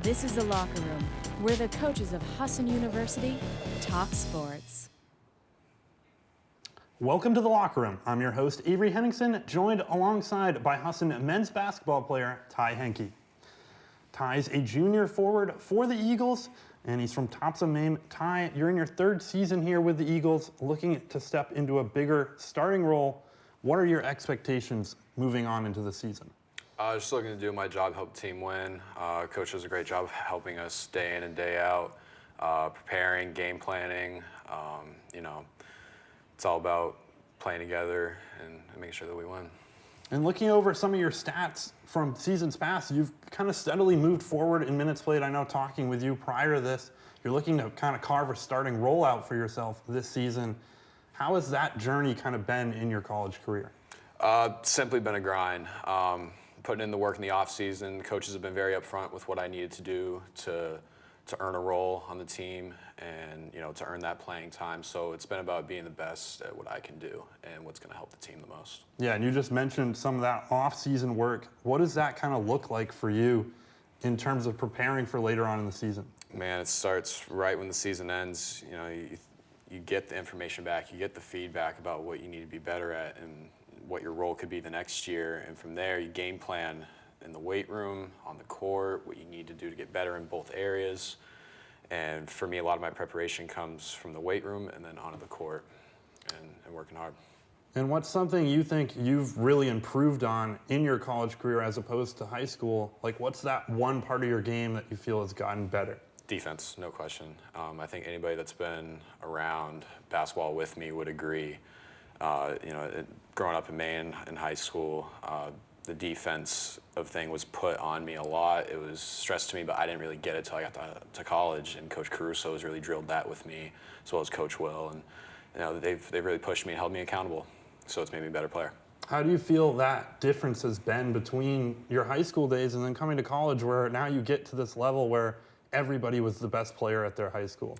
This is The Locker Room, where the coaches of Husson University talk sports. Welcome to The Locker Room. I'm your host, Avery Henningsen, joined alongside by Husson men's basketball player, Ty Henke. Ty's a junior forward for the Eagles, and he's from Topsom, Maine. Ty, you're in your third season here with the Eagles, looking to step into a bigger starting role. What are your expectations moving on into the season? Just looking to do my job, help the team win. Coach does a great job helping us day in and day out, preparing, game planning. It's all about playing together and making sure that we win. And looking over some of your stats from seasons past, you've kind of steadily moved forward in minutes played. I know talking with you prior to this, you're looking to kind of carve a starting rollout for yourself this season. How has that journey kind of been in your college career? Simply been a grind. Putting in the work in the off season. Coaches have been very upfront with what I needed to do to earn a role on the team and to earn that playing time. So it's been about being the best at what I can do and what's going to help the team the most. Yeah, and you just mentioned some of that off-season work. What does that kind of look like for you in terms of preparing for later on in the season? Man, it starts right when the season ends. You get the information back, you get the feedback about what you need to be better at and what your role could be the next year, and from there you game plan in the weight room, on the court, what you need to do to get better in both areas. And for me, a lot of my preparation comes from the weight room and then onto the court and working hard. And what's something you think you've really improved on in your college career as opposed to high school? Like, what's that one part of your game that you feel has gotten better? Defense, no question. I think anybody that's been around basketball with me would agree. Growing up in Maine in high school, the defense of thing was put on me a lot. It was stressed to me, but I didn't really get it till I got to college, and Coach Caruso has really drilled that with me, as well as Coach Will, and they've really pushed me and held me accountable, so it's made me a better player. How do you feel that difference has been between your high school days and then coming to college, where now you get to this level where everybody was the best player at their high school?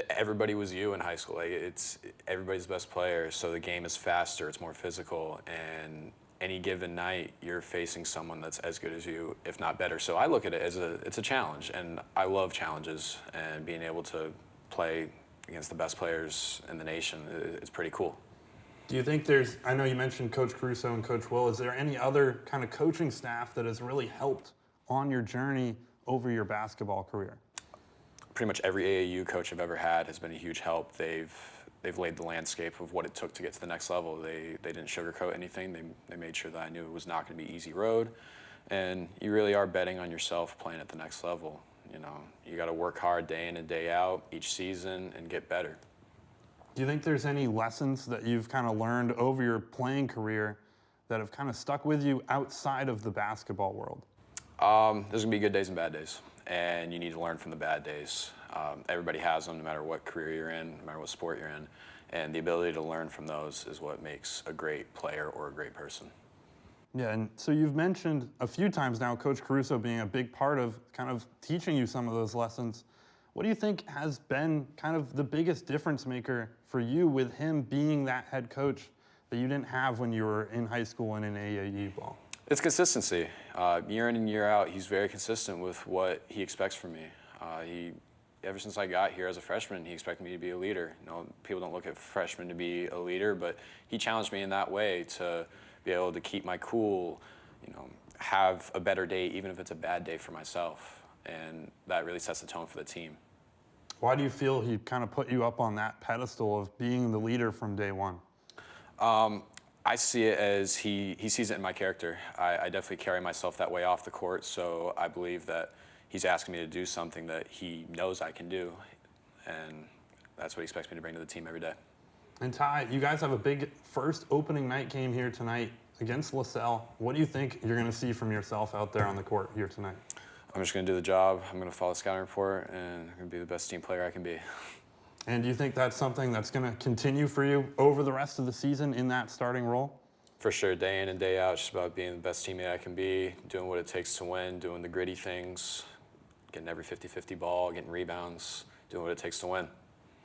Everybody was you in high school. It's everybody's the best player, so the game is faster, it's more physical, and any given night you're facing someone that's as good as you, if not better. So I look at it as it's a challenge, and I love challenges, and being able to play against the best players in the nation is pretty cool. Do you think I know you mentioned Coach Caruso and Coach Will, is there any other kind of coaching staff that has really helped on your journey over your basketball career? Pretty much every AAU coach I've ever had has been a huge help. They've laid the landscape of what it took to get to the next level. They didn't sugarcoat anything. They made sure that I knew it was not going to be an easy road. And you really are betting on yourself playing at the next level. You got to work hard day in and day out each season and get better. Do you think there's any lessons that you've kind of learned over your playing career that have kind of stuck with you outside of the basketball world? There's going to be good days and bad days, and you need to learn from the bad days. Everybody has them, no matter what career you're in, no matter what sport you're in, and the ability to learn from those is what makes a great player or a great person. Yeah, and so you've mentioned a few times now Coach Caruso being a big part of kind of teaching you some of those lessons. What do you think has been kind of the biggest difference maker for you with him being that head coach that you didn't have when you were in high school and in AAU ball? It's consistency. Year in and year out, he's very consistent with what he expects from me. Ever since I got here as a freshman, he expected me to be a leader. People don't look at freshmen to be a leader, but he challenged me in that way to be able to keep my cool, have a better day, even if it's a bad day for myself. And that really sets the tone for the team. Why do you feel he kind of put you up on that pedestal of being the leader from day one? I see it as he sees it in my character. I definitely carry myself that way off the court, so I believe that he's asking me to do something that he knows I can do, and that's what he expects me to bring to the team every day. And Ty, you guys have a big first opening night game here tonight against LaSalle. What do you think you're going to see from yourself out there on the court here tonight? I'm just going to do the job. I'm going to follow the scouting report, and I'm going to be the best team player I can be. And do you think that's something that's going to continue for you over the rest of the season in that starting role? For sure, day in and day out, it's just about being the best teammate I can be, doing what it takes to win, doing the gritty things, getting every 50-50 ball, getting rebounds, doing what it takes to win.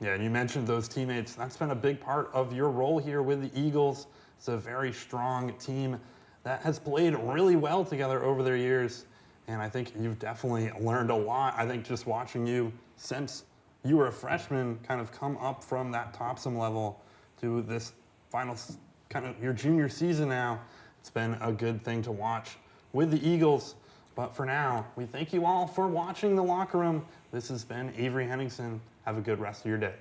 Yeah, and you mentioned those teammates. That's been a big part of your role here with the Eagles. It's a very strong team that has played really well together over their years. and I think you've definitely learned a lot. I think just watching you since you were a freshman kind of come up from that Topsom level to this final kind of your junior season now, it's been a good thing to watch with the Eagles. But for now, we thank you all for watching The Locker Room. This has been Avery Henningsen. Have a good rest of your day.